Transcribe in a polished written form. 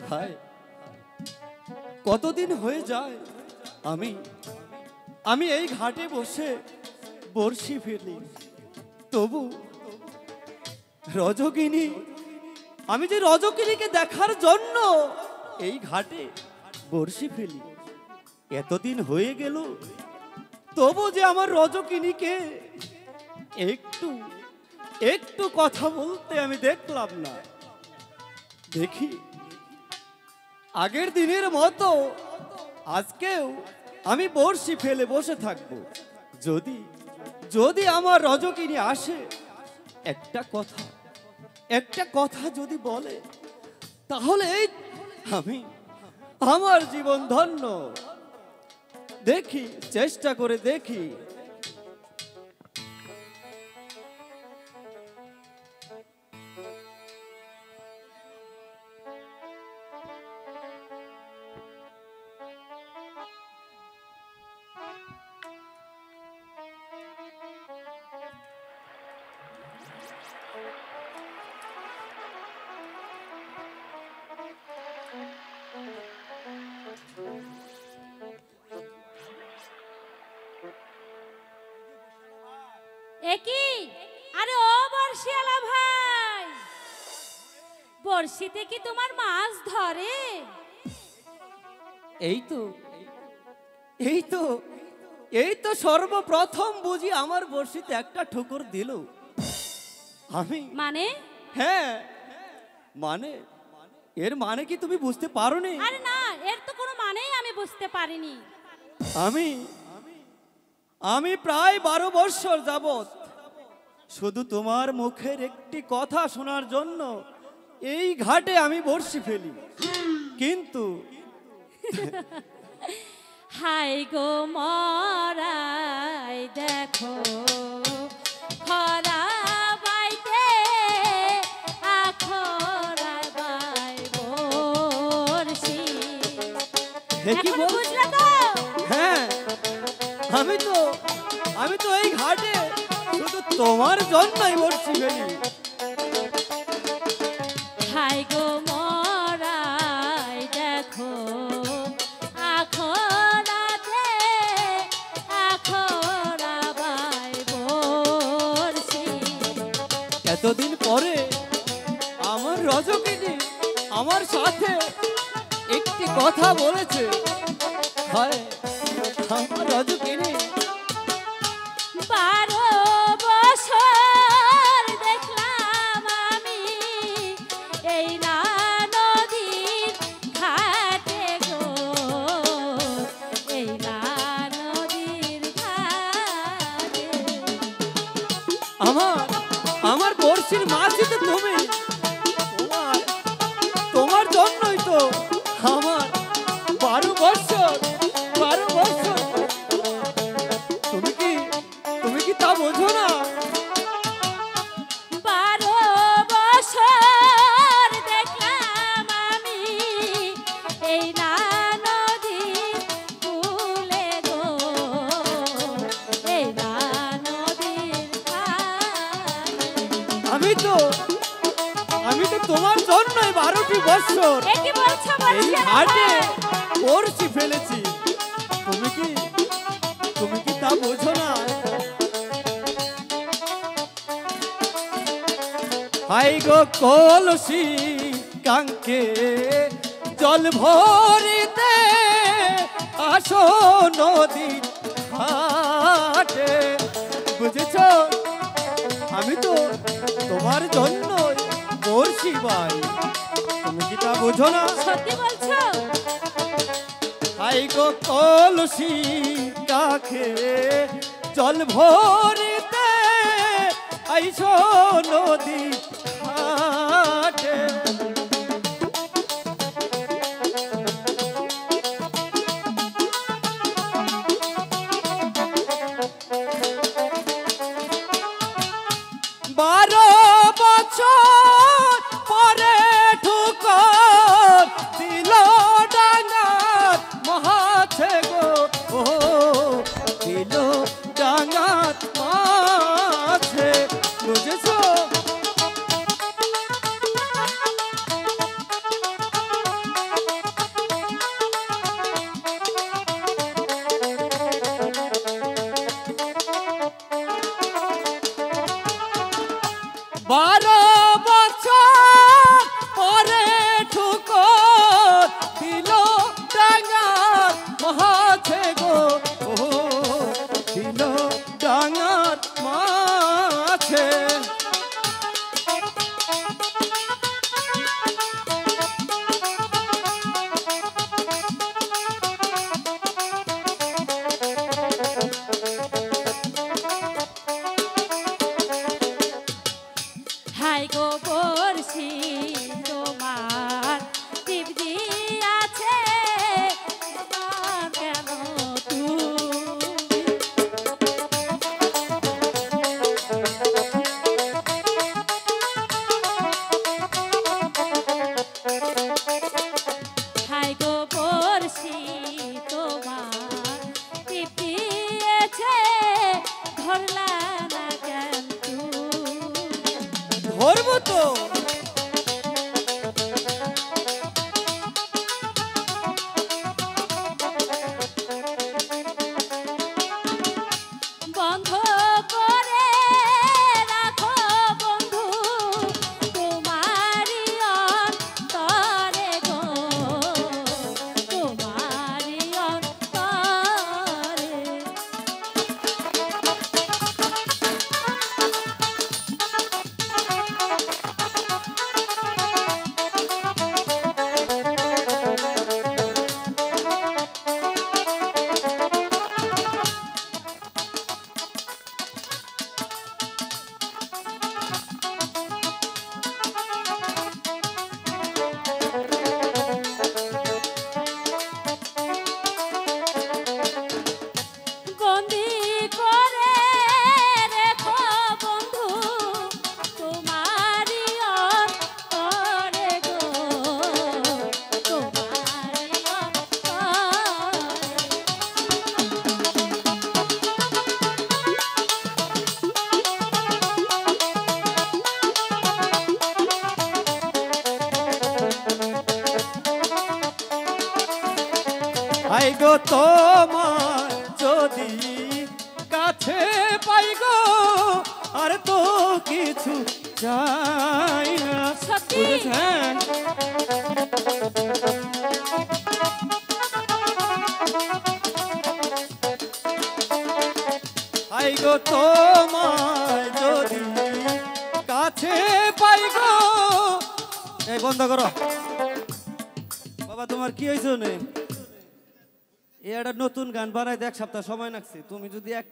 ভাই কতদিন হয়ে যায় আমি আমি এই ঘাটে বসে বর্ষি ফেলি, তবু রজকিনী, আমি যে রজকিনীকে দেখার জন্য এই ঘাটে বর্ষি ফেলি, এতদিন হয়ে গেল তবু যে আমার রজকিনীকে একটু একটু কথা বলতে আমি দেখলাম না। দেখি আগের দিনের মতো আজকেও আমি বর্ষি ফেলে বসে থাকব। যদি যদি আমার রজকিনী আসে, একটা কথা যদি বলে, তাহলে আমি আমার জীবন ধন্য। দেখি, চেষ্টা করে দেখি। একই, আরে ও বর্ষিয়ালা ভাই, বর্ষিতে কি তোমার মাছ ধরে? এই তো এই তো এই তো সর্বপ্রথম বুঝি আমার বর্ষিতে একটা ঠুকুর দিল। আমি মানে? হ্যাঁ মানে, এর মানে কি তুমি বুঝতে পারোনি? আরে না, এর তো কোনো মানেই আমি বুঝতে পারিনি। আমি আমি প্রায় 12 বছর যাবত শুধু তোমার মুখের একটি কথা শোনার জন্য এই ঘাটে আমি বর্ষি ফেলি, কিন্তু হাই গো মরাই দেখো খরা বাইতে আখরা বাই বর্ষি। কি এখন বুঝলা তো? হ্যাঁ, আমি তো এই ঘাটে শুধু তোমার জন্যই বর্ষি ফেলি। হাই গো মরাই দেখো আখরাতে আখরা বাই বর্ষি। এতদিন পরে আমার রজকিনী আমার সাথে একটি কথা বলেছে। হয় আমার রজকিনী 12 বছর দেখলাম আমি এই না নদীর ঘাটে গো, এই না নদীর ঘাটে। আমার বর্ষির মাঝি তো তুমি, তোমার জন্যই তো আমার 12 বছর তুমি কি তা বোঝো না? 12 বছর দেখলাম আমি এই না নদীর কূলে গো, এই না নদীর ঘাটে। আমি তো তোমার জন্যই 12টি বছর এ কি বলছো এই ঘাটে বর্ষি ফেলেছি। তুমি কি তা বোঝো না? হাই গো কলসি কাঙ্কে জল ভরিতে আসো নদী ঘাটে। বুঝেছ, আমি তো তোমার জন্য বর্ষি ভাই, তুমি কি তা বোঝো না? সত্যি বলছো? হাই গো কলসি কাখে জল ভরিতে আইসো নদী ঘাটে। বারো বছর পরে ঠুকর দিল ডাঙ্গার মহাছে গো, ও দিল ডাঙ্গার মাছে। বুঝেছো? হাই গো তোমার যদি কাছে পাই গো আর তো কিছু চাই না। সত্যি? বুঝেছেন? হাই গো তোমায় যদি কাছে পাই গো। এই বন্ধ করো বাবা, তোমার কি হয়েছে? এই একটা নতুন গান বানাইতে 1 সপ্তাহ সময় লাগছে, তুমি যদি এক